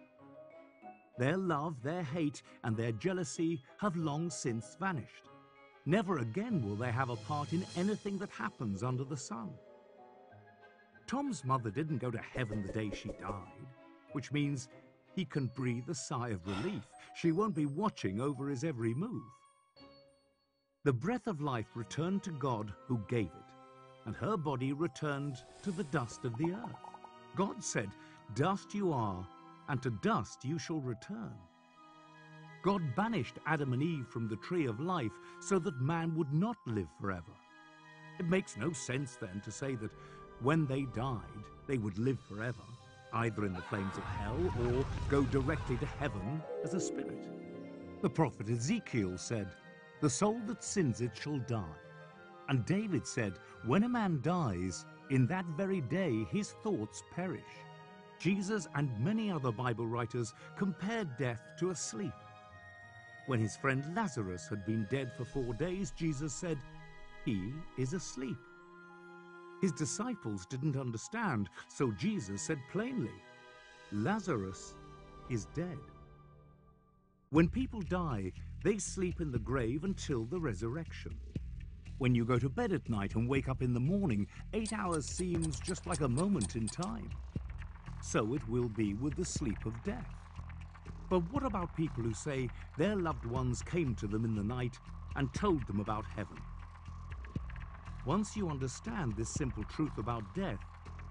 Their love, their hate, and their jealousy have long since vanished. Never again will they have a part in anything that happens under the sun." Tom's mother didn't go to heaven the day she died, which means he can breathe a sigh of relief. She won't be watching over his every move. The breath of life returned to God who gave it, and her body returned to the dust of the earth. God said, "Dust you are, and to dust you shall return." God banished Adam and Eve from the tree of life so that man would not live forever. It makes no sense then to say that when they died, they would live forever, either in the flames of hell or go directly to heaven as a spirit. The prophet Ezekiel said, "The soul that sins it shall die." And David said, "When a man dies, in that very day his thoughts perish." Jesus and many other Bible writers compared death to a sleep. When his friend Lazarus had been dead for 4 days, Jesus said, "He is asleep." His disciples didn't understand, so Jesus said plainly, "Lazarus is dead." When people die, they sleep in the grave until the resurrection. When you go to bed at night and wake up in the morning, 8 hours seems just like a moment in time. So it will be with the sleep of death. But what about people who say their loved ones came to them in the night and told them about heaven? Once you understand this simple truth about death,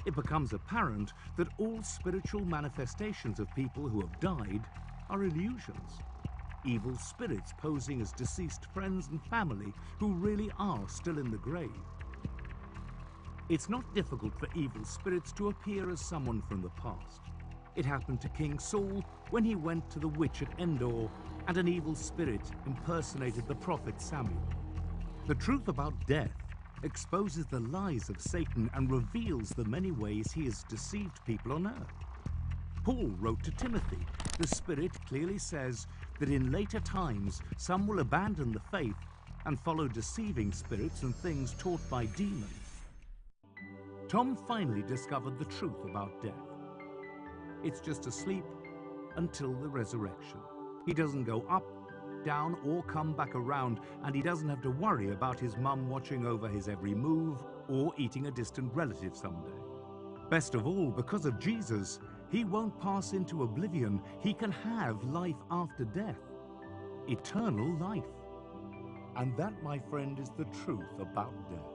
it becomes apparent that all spiritual manifestations of people who have died are illusions. Evil spirits posing as deceased friends and family who really are still in the grave. It's not difficult for evil spirits to appear as someone from the past. It happened to King Saul when he went to the witch at Endor and an evil spirit impersonated the prophet Samuel. The truth about death exposes the lies of Satan and reveals the many ways he has deceived people on earth. Paul wrote to Timothy, "The Spirit clearly says that in later times some will abandon the faith and follow deceiving spirits and things taught by demons." Tom finally discovered the truth about death. It's just a sleep until the resurrection. He doesn't go up, down, or come back around, and he doesn't have to worry about his mum watching over his every move or eating a distant relative someday. Best of all, because of Jesus, he won't pass into oblivion. He can have life after death, eternal life. And that, my friend, is the truth about death.